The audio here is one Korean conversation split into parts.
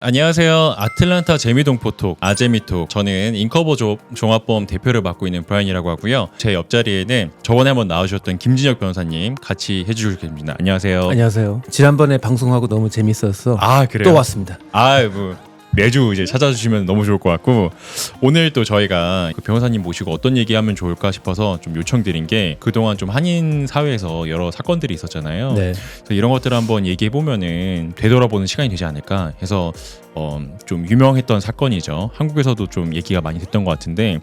안녕하세요. 아틀란타 재미동포톡 아재미톡, 저는 인커버 종합보험 대표를 맡고 있는 브라이언이라고 하고요. 제 옆자리에는 저번에 한번 나와주셨던 김진혁 변호사님 같이 해주셨습니다. 안녕하세요. 안녕하세요. 지난번에 방송하고 너무 재밌었어. 그래요? 또 왔습니다. 매주 이제 찾아주시면 너무 좋을 것 같고, 오늘 또 저희가 그 변호사님 모시고 어떤 얘기하면 좋을까 싶어서 좀 요청드린 게, 그동안 좀 한인 사회에서 여러 사건들이 있었잖아요. 네. 그래서 이런 것들을 한번 얘기해 보면은 되돌아보는 시간이 되지 않을까 해서 좀 유명했던 사건이죠. 한국에서도 좀 얘기가 많이 됐던 것 같은데,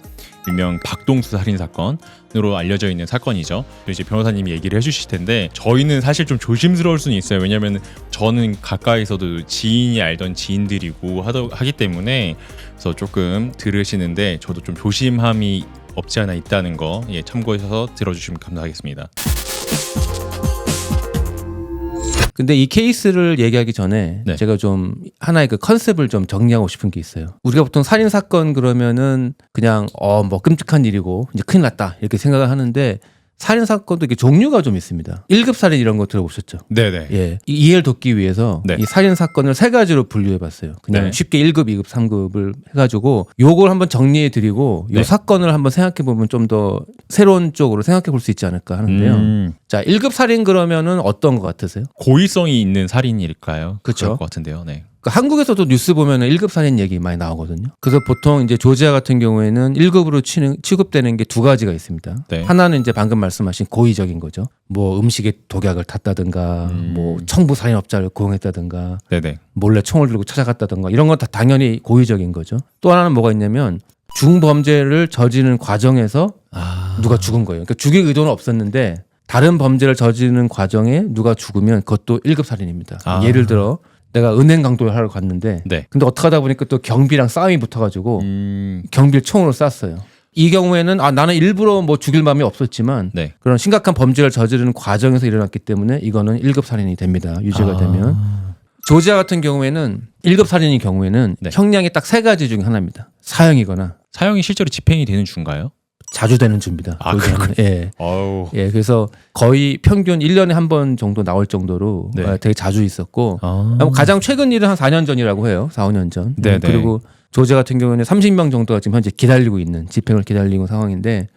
일명 박동수 살인 사건으로 알려져 있는 사건이죠. 이제 변호사님이 얘기를 해주실 텐데, 저희는 사실 좀 조심스러울 수는 있어요. 왜냐하면 저는 가까이서도 지인이 알던 지인들이고 하기 때문에, 그래서 조금 들으시는데 저도 좀 조심함이 없지 않아 있다는 거 참고해서 들어주시면 감사하겠습니다. 근데 이 케이스를 얘기하기 전에 네. 제가 좀 하나의 그 컨셉을 좀 정리하고 싶은 게 있어요. 우리가 보통 살인 사건 그러면은 그냥 뭐 끔찍한 일이고 이제 큰일 났다 이렇게 생각을 하는데, 살인 사건도 이게 종류가 좀 있습니다. 1급 살인 이런 거 들어보셨죠? 네네. 예. 이해를 돕기 위해서 네. 이 살인 사건을 세 가지로 분류해봤어요. 그냥 네. 쉽게 1급, 2급, 3급을 해가지고 요걸 한번 정리해드리고 요 네. 사건을 한번 생각해보면 좀 더 새로운 쪽으로 생각해볼 수 있지 않을까 하는데요. 자, 1급 살인 그러면은 어떤 것 같으세요? 고의성이 있는 살인일까요? 그쵸. 그럴 것 같은데요. 네. 한국에서도 뉴스 보면은 1급 살인 얘기 많이 나오거든요. 그래서 보통 이제 조지아 같은 경우에는 1급으로 취급되는 게 두 가지가 있습니다. 네. 하나는 이제 방금 말씀하신 고의적인 거죠. 뭐 음식에 독약을 탔다든가, 뭐 청부 살인업자를 고용했다든가, 네네. 몰래 총을 들고 찾아갔다든가, 이런 건 다 당연히 고의적인 거죠. 또 하나는 뭐가 있냐면 중범죄를 저지르는 과정에서 누가 죽은 거예요. 그러니까 죽일 의도는 없었는데 다른 범죄를 저지르는 과정에 누가 죽으면 그것도 1급 살인입니다. 예를 들어 내가 은행 강도를 하러 갔는데, 네. 근데 어떻게 하다 보니까 또 경비랑 싸움이 붙어가지고 경비를 총으로 쐈어요. 이 경우에는 나는 일부러 뭐 죽일 마음이 없었지만 네. 그런 심각한 범죄를 저지르는 과정에서 일어났기 때문에 이거는 1급 살인이 됩니다. 유죄가 되면. 조지아 같은 경우에는 1급 살인의 경우에는 네. 형량이 딱 세 가지 중에 하나입니다. 사형이거나 사형이 실제로 집행이 되는 주인가요? 자주 되는 주입니다. 그렇군요. 예. 어우. 예, 그래서 거의 평균 1년에 한 번 정도 나올 정도로 네. 되게 자주 있었고, 가장 최근 일은 한 4년 전이라고 해요. 4, 5년 전. 네네. 그리고 조지아 같은 경우는 30명 정도가 지금 현재 기다리고 있는, 집행을 기다리고 있는 상황인데,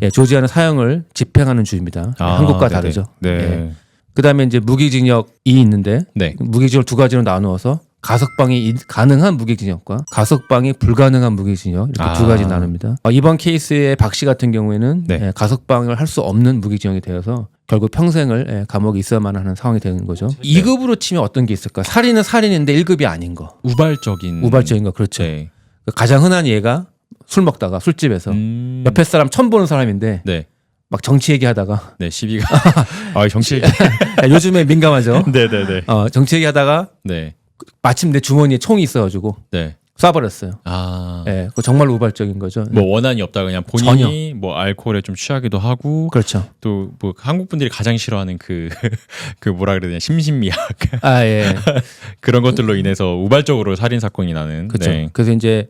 예, 조지아는 사형을 집행하는 주입니다. 한국과 네네. 다르죠. 네. 예. 그다음에 이제 무기징역이 있는데, 네. 무기징역을 두 가지로 나누어서 가석방이 가능한 무기징역과 가석방이 불가능한 무기징역, 이렇게 두 가지 나눕니다. 이번 케이스의 박 씨 같은 경우에는 네. 가석방을 할 수 없는 무기징역이 되어서 결국 평생을 감옥에 있어야만 하는 상황이 되는 거죠. 2급으로 치면 어떤 게 있을까? 살인은 살인인데 1급이 아닌 거. 우발적인 거, 그렇죠. 네. 가장 흔한 예가 술 먹다가 술집에서 옆에 사람 처음 보는 사람인데 네. 막 정치 얘기하다가 네, 시비가 정치 얘기. 요즘에 민감하죠. 네네네. 정치 얘기하다가 네. 마침 내 주머니에 총이 있어가지고 네. 쏴버렸어요. 네. 그거 정말 우발적인 거죠. 뭐 원한이 없다 그냥 본인이 뭐 알코올에 좀 취하기도 하고, 그렇죠. 또 뭐 한국 분들이 가장 싫어하는 그 뭐라 그래야 되냐, 심신미약 예. 그런 것들로 인해서 우발적으로 살인 사건이 나는. 그렇죠. 네. 그래서 이제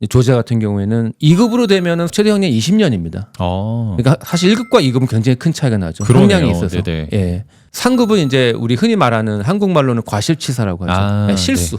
조지아 같은 경우에는 2급으로 되면은 최대 형량 20년입니다. 그러니까 사실 1급과 2급은 굉장히 큰 차이가 나죠. 그러네요. 형량이 있어서. 네네. 예. 3급은 이제 우리 흔히 말하는 한국말로는 과실치사라고 하죠. 실수.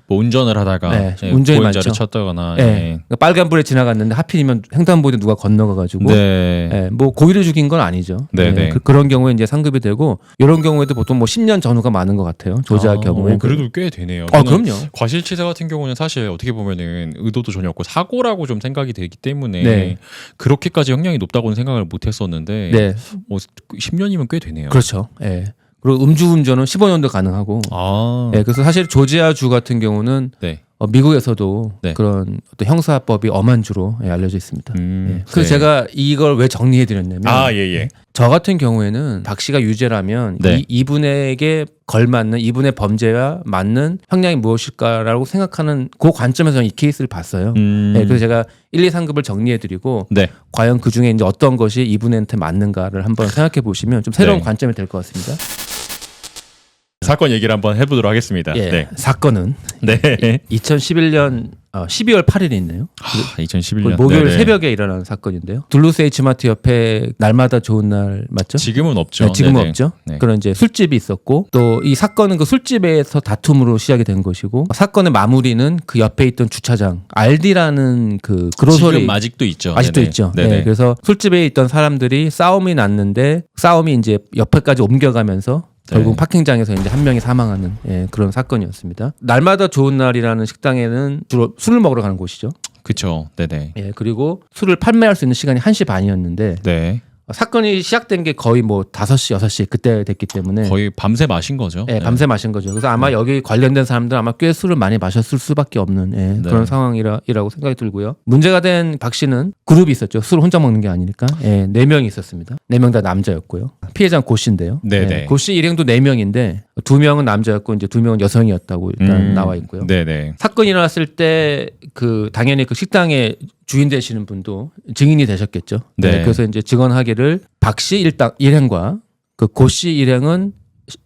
뭐 운전을 하다가 네, 운전이 보행자를 많죠. 쳤다거나. 예. 네. 그러니까 빨간불에 지나갔는데 하필이면 횡단보도에 누가 건너가가지고 네. 뭐 고의로 죽인 건 아니죠. 네네. 그런 경우에 이제 상급이 되고, 이런 경우에도 보통 뭐 10년 전후가 많은 것 같아요. 조지아 경우에. 그래도 꽤 되네요. 그럼요. 과실치사 같은 경우는 사실 어떻게 보면은 의도도 전혀 없고 사고라고 좀 생각이 되기 때문에 네. 그렇게까지 형량이 높다고는 생각을 못 했었는데, 네. 10년이면 꽤 되네요. 그렇죠. 예. 그리고 음주운전은 15년도 가능하고. 예, 그래서 사실 조지아주 같은 경우는 네. 미국에서도 네. 그런 어떤 형사법이 엄한 주로 알려져 있습니다. 그래서 네. 제가 이걸 왜 정리해드렸냐면, 예. 저 같은 경우에는 박 씨가 유죄라면 네. 이분에게 걸맞는, 이분의 범죄와 맞는 형량이 무엇일까라고 생각하는 그 관점에서 이 케이스를 봤어요. 네, 그래서 제가 1, 2, 3급을 정리해드리고, 네. 과연 그 중에 이제 어떤 것이 이분한테 맞는가를 한번 생각해 보시면 좀 새로운 네. 관점이 될 것 같습니다. 사건 얘기를 한번 해보도록 하겠습니다. 예, 네. 사건은 네. 2011년 12월 8일에 있네요. 2011년 목요일 네네. 새벽에 일어난 사건인데요. 둘루스 H마트 옆에 날마다 좋은 날 맞죠? 지금은 없죠. 네, 지금은 네네. 없죠. 네. 그런 이제 술집이 있었고 또 이 사건은 그 술집에서 다툼으로 시작이 된 것이고 사건의 마무리는 그 옆에 있던 주차장 알디라는 그 그로서리 지금 아직도 있죠. 아직도 네네. 있죠. 네네. 네, 그래서 술집에 있던 사람들이 싸움이 났는데 싸움이 이제 옆에까지 옮겨가면서 결국 네. 파킹장에서 이제 한 명이 사망하는 그런 사건이었습니다. 날마다 좋은 날이라는 식당에는 주로 술을 먹으러 가는 곳이죠. 그렇죠. 네네. 예, 그리고 술을 판매할 수 있는 시간이 1시 반이었는데 네. 사건이 시작된 게 거의 뭐 5시, 6시 그때 됐기 때문에 거의 밤새 마신 거죠. 예, 밤새 마신 거죠. 그래서 아마 여기 관련된 사람들 아마 꽤 술을 많이 마셨을 수밖에 없는 네. 그런 상황이라고 생각이 들고요. 문제가 된 박 씨는 그룹이 있었죠. 술을 혼자 먹는 게 아니니까. 4명이 있었습니다. 4명 다 남자였고요. 피해자는 고 씨인데요. 네네. 고 씨 일행도 4명인데 2명은 남자였고 이제 2명은 여성이었다고 일단 나와 있고요. 네네. 사건이 일어났을 때 그 당연히 그 식당의 주인 되시는 분도 증인이 되셨겠죠. 네. 그래서 이제 증언하기를 박 씨 일행과 그 고 씨 일행은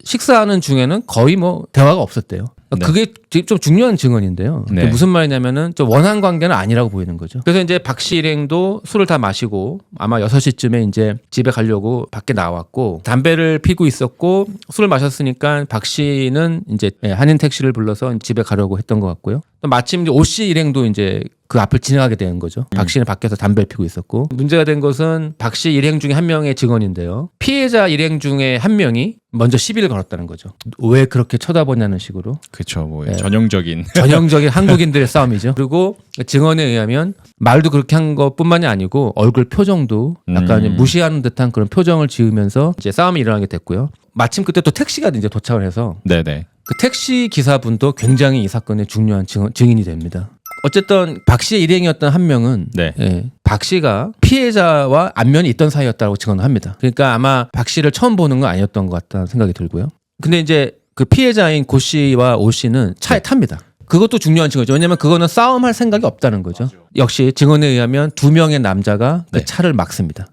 식사하는 중에는 거의 뭐 대화가 없었대요. 네. 그게 좀 중요한 증언인데요. 네. 그게 무슨 말이냐면은 좀 원한 관계는 아니라고 보이는 거죠. 그래서 이제 박 씨 일행도 술을 다 마시고 아마 6시쯤에 이제 집에 가려고 밖에 나왔고 담배를 피고 있었고 술을 마셨으니까 박 씨는 이제 한인 택시를 불러서 집에 가려고 했던 것 같고요. 또 마침 이제 오 씨 일행도 이제 그 앞을 지나가게 되는 거죠. 박 씨는 밖에서 담배를 피고 있었고 문제가 된 것은 박 씨 일행 중에 한 명의 증언인데요. 피해자 일행 중에 한 명이 먼저 시비를 걸었다는 거죠. 왜 그렇게 쳐다보냐는 식으로. 그렇죠. 뭐 네. 전형적인. 전형적인 한국인들의 싸움이죠. 그리고 증언에 의하면 말도 그렇게 한 것뿐만이 아니고 얼굴 표정도 약간 무시하는 듯한 그런 표정을 지으면서 이제 싸움이 일어나게 됐고요. 마침 그때 또 택시가 이제 도착을 해서 네네. 그 택시 기사분도 굉장히 이 사건의 중요한 증인이 됩니다. 어쨌든 박 씨의 일행이었던 한 명은 네. 박 씨가 피해자와 안면이 있던 사이였다고 증언을 합니다. 그러니까 아마 박 씨를 처음 보는 건 아니었던 것 같다는 생각이 들고요. 근데 이제 그 피해자인 고 씨와 오 씨는 차에 탑니다. 그것도 중요한 증거죠. 왜냐하면 그거는 싸움할 생각이 없다는 거죠. 역시 증언에 의하면 2명의 남자가 그 네. 차를 막습니다.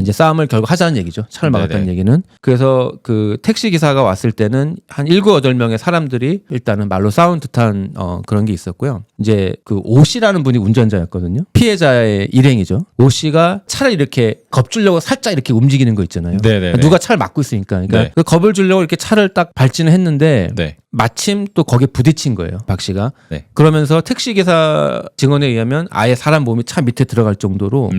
이제 싸움을 결국 하자는 얘기죠. 차를 막았다는 네네. 얘기는. 그래서 그 택시 기사가 왔을 때는 한 7, 8명의 사람들이 일단은 말로 싸운 듯한 그런 게 있었고요. 이제 그 오 씨라는 분이 운전자였거든요. 피해자의 일행이죠. 오 씨가 차를 이렇게 겁주려고 살짝 이렇게 움직이는 거 있잖아요. 네네네. 누가 차를 막고 있으니까. 그러니까 네. 그 겁을 주려고 이렇게 차를 딱 밟지는 했는데 네. 마침 또 거기에 부딪힌 거예요. 박 씨가. 네. 그러면서 택시 기사 증언에 의하면 아예 사람 몸이 차 밑에 들어갈 정도로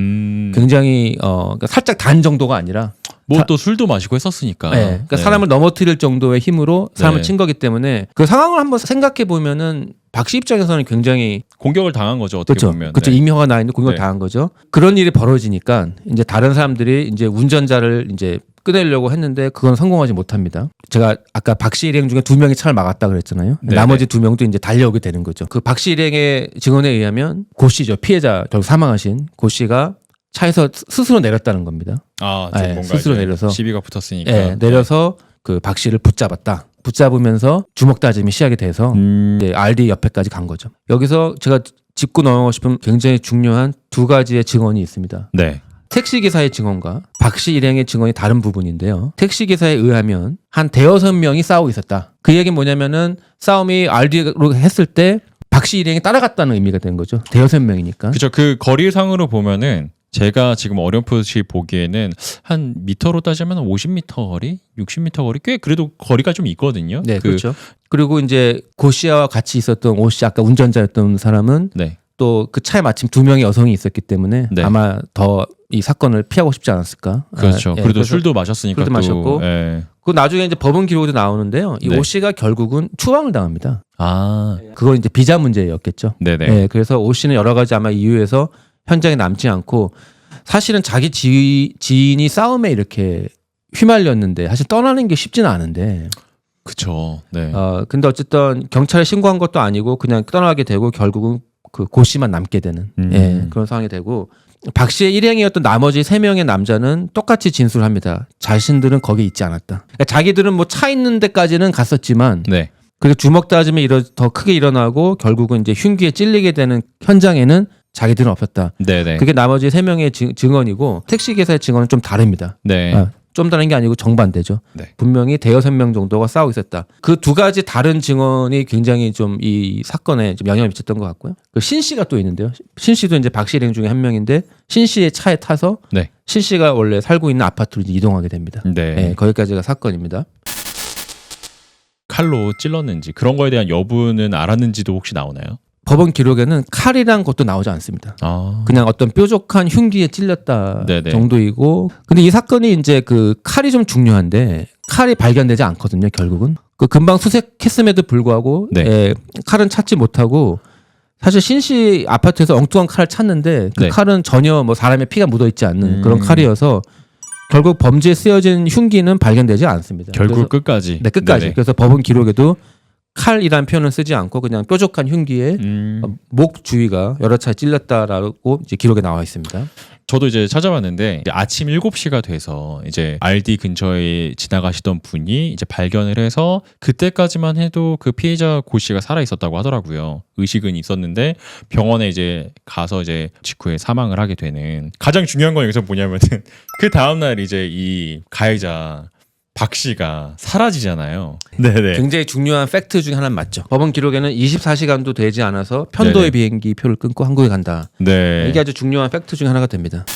굉장히 그러니까 살짝 단 정도가 아니라 뭐 또 술도 마시고 했었으니까. 네. 그러니까 네. 사람을 넘어뜨릴 정도의 힘으로 사람을 네. 친 거기 때문에 그 상황을 한번 생각해 보면은 박 씨 입장에서는 굉장히 공격을 당한 거죠. 어떻게 그렇죠. 보면. 그렇죠. 네. 임효가 나 있는 공격을 네. 당한 거죠. 그런 일이 벌어지니까 이제 다른 사람들이 이제 운전자를 이제 끊으려고 했는데 그건 성공하지 못합니다. 제가 아까 박 씨 일행 중에 2명이 차를 막았다 그랬잖아요. 네네. 나머지 2명도 이제 달려오게 되는 거죠. 그 박 씨 일행의 증언에 의하면 고 씨죠. 피해자 결국 사망하신 고 씨가 차에서 스스로 내렸다는 겁니다. 아, 좀 네, 뭔가 스스로 이제 내려서. 시비가 붙었으니까. 예, 내려서 그 박 씨를 붙잡았다. 붙잡으면서 주먹 다짐이 시작이 돼서 이제 RD 옆에까지 간 거죠. 여기서 제가 짚고 넘어가고 싶은 굉장히 중요한 2가지의 증언이 있습니다. 네. 택시 기사의 증언과 박 씨 일행의 증언이 다른 부분인데요. 택시 기사에 의하면 한 5-6명이 싸우고 있었다. 그 얘기는 뭐냐면은 싸움이 RD로 했을 때 박 씨 일행이 따라갔다는 의미가 된 거죠. 5-6명이니까. 그렇죠. 그 거리상으로 보면은 제가 지금 어렴풋이 보기에는 한 미터로 따지면 50m 거리, 60m 거리 꽤 그래도 거리가 좀 있거든요. 네, 그렇죠. 그리고 이제 고 씨와 같이 있었던 오 씨 아까 운전자였던 사람은 네. 또 그 차에 마침 2명의 여성이 있었기 때문에 네. 아마 더 이 사건을 피하고 싶지 않았을까. 그렇죠. 예, 그래도 그래서 술도 마셨으니까 술도 또, 마셨고. 예. 그 나중에 이제 법원 기록에도 나오는데요. 이 네. 오 씨가 결국은 추방을 당합니다. 아, 그건 이제 비자 문제였겠죠. 네네. 예, 그래서 오 씨는 여러 가지 아마 이유에서 현장에 남지 않고 사실은 자기 지인이 싸움에 이렇게 휘말렸는데 사실 떠나는 게 쉽지는 않은데 그쵸. 네. 근데 어쨌든 경찰에 신고한 것도 아니고 그냥 떠나게 되고 결국은 그 고 씨만 남게 되는 예, 그런 상황이 되고 박 씨의 일행이었던 나머지 3명의 남자는 똑같이 진술합니다. 자신들은 거기 있지 않았다. 그러니까 자기들은 뭐 차 있는 데까지는 갔었지만 네. 그래서 주먹 다짐이 더 크게 일어나고 결국은 이제 흉기에 찔리게 되는 현장에는 자기들은 없었다. 네네. 그게 나머지 3명의 증언이고 택시 기사의 증언은 좀 다릅니다. 네. 다른 게 아니고 정반대죠. 네. 분명히 대여섯 명 정도가 싸우고 있었다. 그 두 가지 다른 증언이 굉장히 좀 이 사건에 좀 영향을 미쳤던 것 같고요. 그 신 씨가 또 있는데요. 신 씨도 이제 박씨 일행 중에 한 명인데 신 씨의 차에 타서 네. 신 씨가 원래 살고 있는 아파트로 이제 이동하게 됩니다. 네. 네, 거기까지가 사건입니다. 칼로 찔렀는지 그런 거에 대한 여부는 알았는지도 혹시 나오나요? 법원 기록에는 칼이란 것도 나오지 않습니다. 아. 그냥 어떤 뾰족한 흉기에 찔렸다 네네. 정도이고, 근데 이 사건이 이제 그 칼이 좀 중요한데 칼이 발견되지 않거든요. 결국은 그 금방 수색했음에도 불구하고 네. 칼은 찾지 못하고, 사실 신씨 아파트에서 엉뚱한 칼을 찾는데 그 네. 칼은 전혀 뭐 사람의 피가 묻어 있지 않는 그런 칼이어서 결국 범죄에 쓰여진 흉기는 발견되지 않습니다. 결국 그래서, 끝까지. 네, 끝까지. 네네. 그래서 법원 기록에도 칼이란 표현을 쓰지 않고 그냥 뾰족한 흉기에 목 주위가 여러 차례 찔렸다라고 이제 기록에 나와 있습니다. 저도 이제 찾아봤는데 이제 아침 7시가 돼서 이제 RD 근처에 지나가시던 분이 이제 발견을 해서 그때까지만 해도 그 피해자 고 씨가 살아 있었다고 하더라고요. 의식은 있었는데 병원에 이제 가서 이제 직후에 사망을 하게 되는. 가장 중요한 건 여기서 뭐냐면은 그 다음 날 이제 이 가해자 박 씨가 사라지잖아요. 네네. 굉장히 중요한 팩트 중에 하나는 맞죠. 법원 기록에는 24시간도 되지 않아서 편도의 네네. 비행기 표를 끊고 한국에 간다. 네. 이게 아주 중요한 팩트 중에 하나가 됩니다.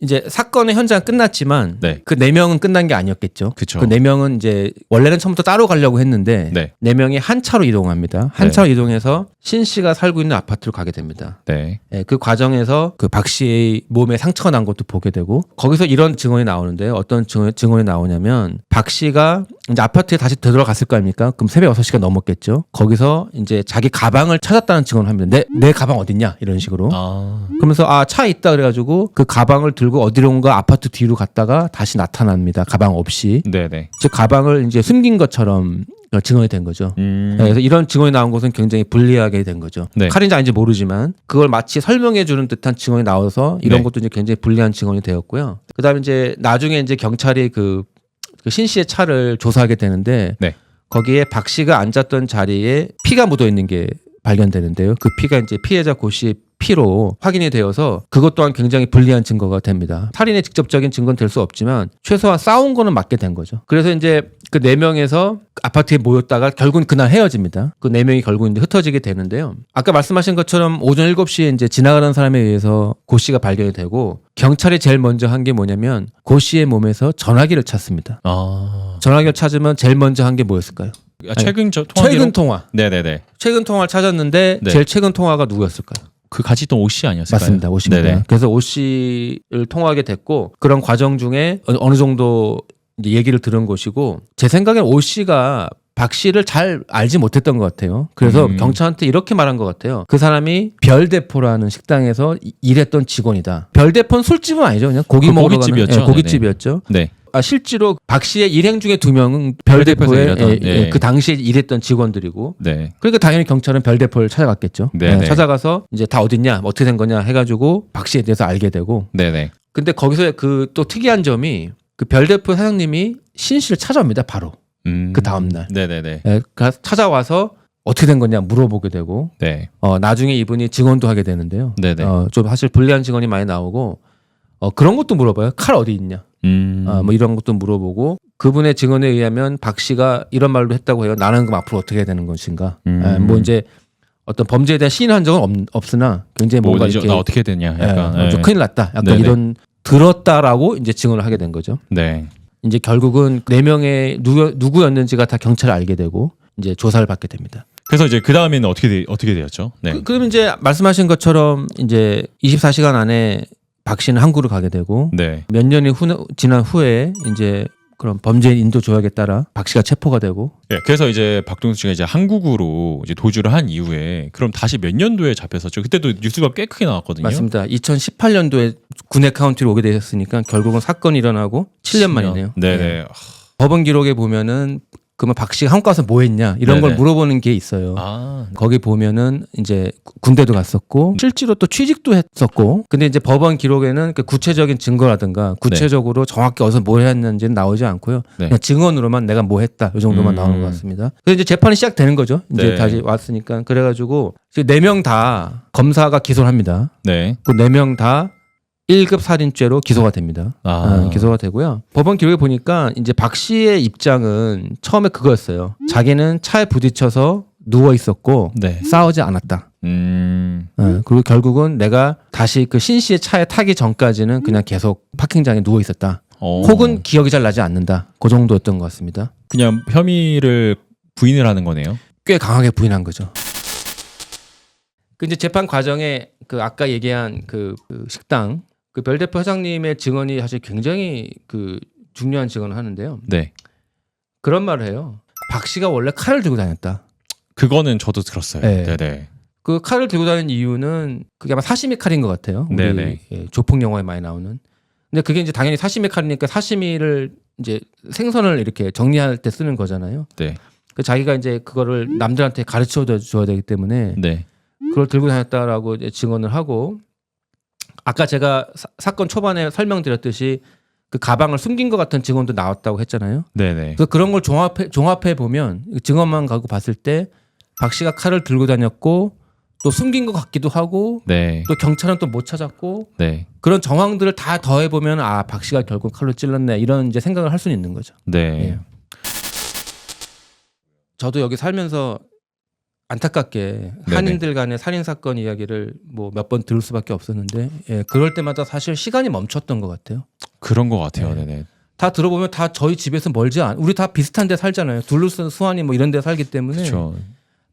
이제 사건의 현장은 끝났지만 네. 그 4명은 끝난 게 아니었겠죠. 그쵸. 그 4명은 이제 원래는 처음부터 따로 가려고 했는데 네. 4명이 한 차로 이동합니다. 한 네. 차로 이동해서 신 씨가 살고 있는 아파트로 가게 됩니다. 네. 예, 그 과정에서 그 박 씨의 몸에 상처가 난 것도 보게 되고, 거기서 이런 증언이 나오는데 어떤 증언이 나오냐면 박 씨가 이제 아파트에 다시 되돌아갔을 거 아닙니까? 그럼 새벽 6시가 넘었겠죠. 거기서 이제 자기 가방을 찾았다는 증언을 합니다. 내 가방 어딨냐? 이런 식으로. 아. 그러면서 차에 있다 그래가지고 그 가방을 들고 어디론가 아파트 뒤로 갔다가 다시 나타납니다. 가방 없이. 네네. 즉 가방을 이제 숨긴 것처럼 증언이 된 거죠. 네, 그래서 이런 증언이 나온 것은 굉장히 불리하게 된 거죠. 네. 칼인지 아닌지 모르지만 그걸 마치 설명해 주는 듯한 증언이 나와서 이런 네. 것도 이제 굉장히 불리한 증언이 되었고요. 그다음에 이제 나중에 이제 경찰이 그 신 씨의 차를 조사하게 되는데 네. 거기에 박 씨가 앉았던 자리에 피가 묻어 있는 게 발견되는데요. 그 피가 이제 피해자 고 씨의 피로 확인이 되어서 그것 또한 굉장히 불리한 증거가 됩니다. 살인의 직접적인 증거는 될 수 없지만 최소한 싸운 거는 맞게 된 거죠. 그래서 이제 그 4명에서 아파트에 모였다가 결국은 그날 헤어집니다. 그 4명이 결국 이제 흩어지게 되는데요. 아까 말씀하신 것처럼 오전 7시에 이제 지나가는 사람에 의해서 고 씨가 발견이 되고, 경찰이 제일 먼저 한 게 뭐냐면 고 씨의 몸에서 전화기를 찾습니다. 아. 전화기를 찾으면 제일 먼저 한 게 뭐였을까요? 최근 통화 최근 기록? 통화. 네네네. 최근 통화를 찾았는데 네. 제일 최근 통화가 누구였을까요? 그 같이 있던 오 씨 아니었을까요? 맞습니다. 오 씨입니다. 네네. 그래서 오 씨를 통화하게 됐고, 그런 과정 중에 어느 정도 이제 얘기를 들은 것이고, 제 생각엔 오 씨가 박 씨를 잘 알지 못했던 것 같아요. 그래서 경찰한테 이렇게 말한 것 같아요. 그 사람이 별대포라는 식당에서 일했던 직원이다. 별대포는 술집은 아니죠. 그냥 고기 그 먹으러 고깃집이었죠. 가는 고깃집이었죠. 네. 실제로 박 씨의 일행 중에 2명은 별대포에서 별대포에 일하던, 예. 그 당시에 일했던 직원들이고, 네. 그러니까 당연히 경찰은 별대포를 찾아갔겠죠. 네네. 찾아가서 이제 다 어딨냐, 어떻게 된 거냐 해가지고 박 씨에 대해서 알게 되고, 네네. 근데 거기서 그 또 특이한 점이 그 별대포 사장님이 신 씨를 찾아옵니다. 바로 그 다음 날. 네네네. 찾아와서 어떻게 된 거냐 물어보게 되고, 네. 나중에 이분이 증언도 하게 되는데요. 네네. 좀 사실 불리한 증언이 많이 나오고, 그런 것도 물어봐요. 칼 어디 있냐. 뭐 이런 것도 물어보고, 그분의 증언에 의하면 박 씨가 이런 말도 했다고 해요. 나는 그럼 앞으로 어떻게 해야 되는 것인가. 뭐 이제 어떤 범죄에 대한 시인한 적은 없으나 굉장히 뭔가 이제 이렇게 나 어떻게 되냐 약간 좀 큰일 났다. 약간 네네. 이런 들었다라고 이제 증언을 하게 된 거죠. 네. 이제 결국은 4명의 누구였는지가 다 경찰을 알게 되고 이제 조사를 받게 됩니다. 그래서 이제 그 다음에는 어떻게 되었죠? 네. 그럼 이제 말씀하신 것처럼 이제 24시간 안에 박 씨는 한국으로 가게 되고, 네. 몇 년이 지난 후에 이제 그런 범죄인 인도 조약에 따라 박 씨가 체포가 되고. 네. 그래서 이제 박동수 씨가 이제 한국으로 이제 도주를 한 이후에 그럼 다시 몇 년도에 잡혔었죠? 그때도 뉴스가 꽤 크게 나왔거든요. 맞습니다. 2018년도에 군내 카운티로 오게 되셨으니까 결국은 사건이 일어나고 7년 만이네요. 네네. 법원 기록에 보면은 그러면 박 씨가 한국 가서 뭐 했냐 이런 걸 네네. 물어보는 게 있어요. 아. 거기 보면은 이제 군대도 갔었고 실제로 또 취직도 했었고, 근데 이제 법원 기록에는 그 구체적인 증거라든가 구체적으로 정확히 어디서 뭘 했는지는 나오지 않고요. 네. 그냥 증언으로만 내가 뭐 했다 이 정도만 나오는 것 같습니다. 그래서 이제 재판이 시작되는 거죠. 이제 네. 다시 왔으니까. 그래가지고 4명 다 검사가 기소를 합니다. 네. 그 4명 다 1급 살인죄로 기소가 됩니다. 기소가 되고요. 법원 기록에 보니까 이제 박 씨의 입장은 처음에 그거였어요. 자기는 차에 부딪혀서 누워 있었고 네. 싸우지 않았다. 그리고 결국은 내가 다시 그 신 씨의 차에 타기 전까지는 그냥 계속 파킹장에 누워 있었다. 혹은 기억이 잘 나지 않는다. 그 정도였던 것 같습니다. 그냥 혐의를 부인을 하는 거네요. 꽤 강하게 부인한 거죠. 그 이제 재판 과정에 그 아까 얘기한 그 식당 그 별 대표 회장님의 증언이 사실 굉장히 그 중요한 증언을 하는데요. 네. 그런 말을 해요. 박 씨가 원래 칼을 들고 다녔다. 그거는 저도 들었어요. 네. 네네. 그 칼을 들고 다니는 이유는 그게 아마 사시미 칼인 것 같아요. 우리 네네. 조폭 영화에 많이 나오는. 근데 그게 이제 당연히 사시미 칼이니까 사시미를 이제 생선을 이렇게 정리할 때 쓰는 거잖아요. 네. 그 자기가 이제 그거를 남들한테 가르쳐 줘야 되기 때문에 네. 그걸 들고 다녔다라고 이제 증언을 하고 아까 제가 사건 초반에 설명드렸듯이 그 가방을 숨긴 것 같은 증언도 나왔다고 했잖아요. 네네. 그래서 그런 걸 종합해 보면 증언만 갖고 봤을 때 박 씨가 칼을 들고 다녔고 또 숨긴 것 같기도 하고 네. 또 경찰은 또 못 찾았고 네. 그런 정황들을 다 더해 보면 아 박 씨가 결국 칼로 찔렀네 이런 이제 생각을 할 수는 있는 거죠. 네. 예. 저도 여기 살면서 안타깝게 네네. 한인들 간의 살인 사건 이야기를 뭐 몇 번 들을 수밖에 없었는데 예, 그럴 때마다 사실 시간이 멈췄던 것 같아요. 그런 것 같아요. 네. 네네. 다 들어보면 다 저희 집에서 멀지 않. 우리 다 비슷한 데 살잖아요. 둘루스, 수완이 뭐 이런 데 살기 때문에 그렇죠.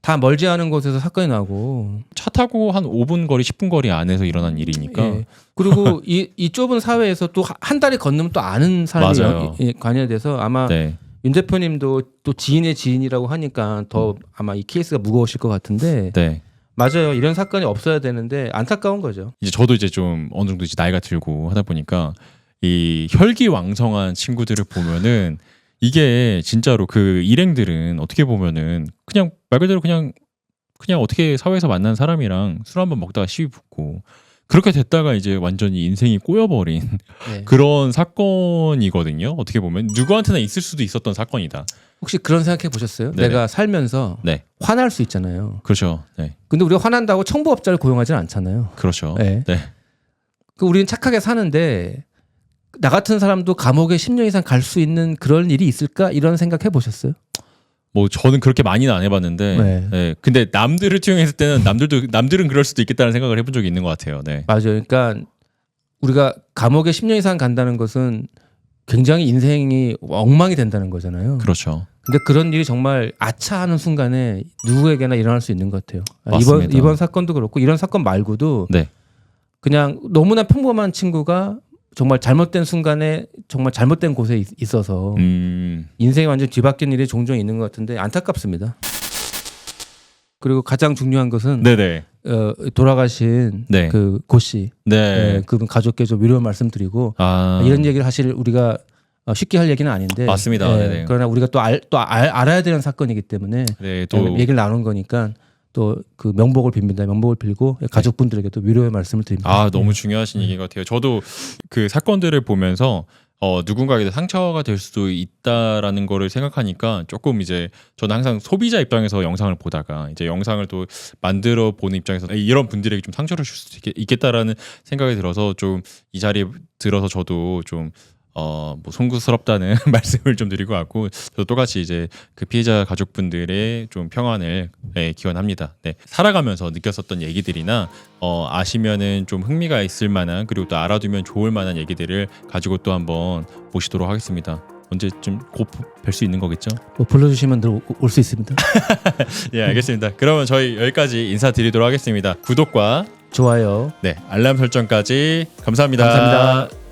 다 멀지 않은 곳에서 사건이 나고. 차 타고 한 5분 거리, 10분 거리 안에서 일어난 일이니까. 예. 그리고 이 좁은 사회에서 또 한 달이 건너면 또 아는 사람이 맞아요. 관여돼서 아마 네. 윤 대표님도 또 지인의 지인이라고 하니까 더 아마 이 케이스가 무거우실 것 같은데 네. 맞아요. 이런 사건이 없어야 되는데 안타까운 거죠. 이제 저도 이제 좀 어느 정도 이제 나이가 들고 하다 보니까 이 혈기왕성한 친구들을 보면은 이게 진짜로 그 일행들은 어떻게 보면은 그냥 말 그대로 그냥 어떻게 사회에서 만난 사람이랑 술 한번 먹다가 시비 붙고 그렇게 됐다가 이제 완전히 인생이 꼬여버린 네. 그런 사건이거든요. 어떻게 보면 누구한테나 있을 수도 있었던 사건이다. 혹시 그런 생각해 보셨어요? 네네. 내가 살면서 네, 화날 수 있잖아요. 그렇죠. 네, 근데 우리가 화난다고 청부업자를 고용하지는 않잖아요. 그렇죠. 네. 네. 그 우리는 착하게 사는데 나 같은 사람도 감옥에 10년 이상 갈 수 있는 그런 일이 있을까? 이런 생각 해보셨어요? 뭐 저는 그렇게 많이는 안 해봤는데, 네. 네. 근데 남들을 투영했을 때는 남들은 그럴 수도 있겠다는 생각을 해본 적이 있는 것 같아요. 네. 맞아요. 그러니까 우리가 감옥에 10년 이상 간다는 것은 굉장히 인생이 엉망이 된다는 거잖아요. 그렇죠. 근데 그런 일이 정말 아차하는 순간에 누구에게나 일어날 수 있는 것 같아요. 맞습니다. 이번 사건도 그렇고 이런 사건 말고도 네. 그냥 너무나 평범한 친구가 정말 잘못된 순간에 정말 잘못된 곳에 있어서 인생이 완전 뒤바뀐 일이 종종 있는 것 같은데 안타깝습니다. 그리고 가장 중요한 것은 네네. 돌아가신 네. 그 고 씨, 네. 그분 가족께 좀 위로 말씀드리고 이런 얘기를 사실 우리가 쉽게 할 얘기는 아닌데 맞습니다. 네네. 그러나 우리가 또 알아야 되는 사건이기 때문에 네, 또 얘기를 나눈 거니까 또 그 명복을 빕니다. 명복을 빌고 가족분들에게도 위로의 말씀을 드립니다. 너무 중요하신 얘기 같아요. 저도 그 사건들을 보면서 누군가에게 상처가 될 수도 있다라는 거를 생각하니까 조금 이제 저는 항상 소비자 입장에서 영상을 보다가 이제 영상을 또 만들어 보는 입장에서 이런 분들에게 좀 상처를 줄 수도 있겠다라는 생각이 들어서 좀 이 자리에 들어서 저도 좀 뭐 송구스럽다는 말씀을 좀 드리고 왔고 저도 똑같이 이제 그 피해자 가족분들의 좀 평안을 기원합니다. 네, 살아가면서 느꼈었던 얘기들이나 아시면은 좀 흥미가 있을 만한 그리고 또 알아두면 좋을 만한 얘기들을 가지고 또 한번 모시도록 하겠습니다. 언제쯤 곧 뵐 수 있는 거겠죠? 뭐 불러주시면 올 수 있습니다. 예, 알겠습니다. 그러면 저희 여기까지 인사드리도록 하겠습니다. 구독과 좋아요. 네, 알람 설정까지 감사합니다. 감사합니다.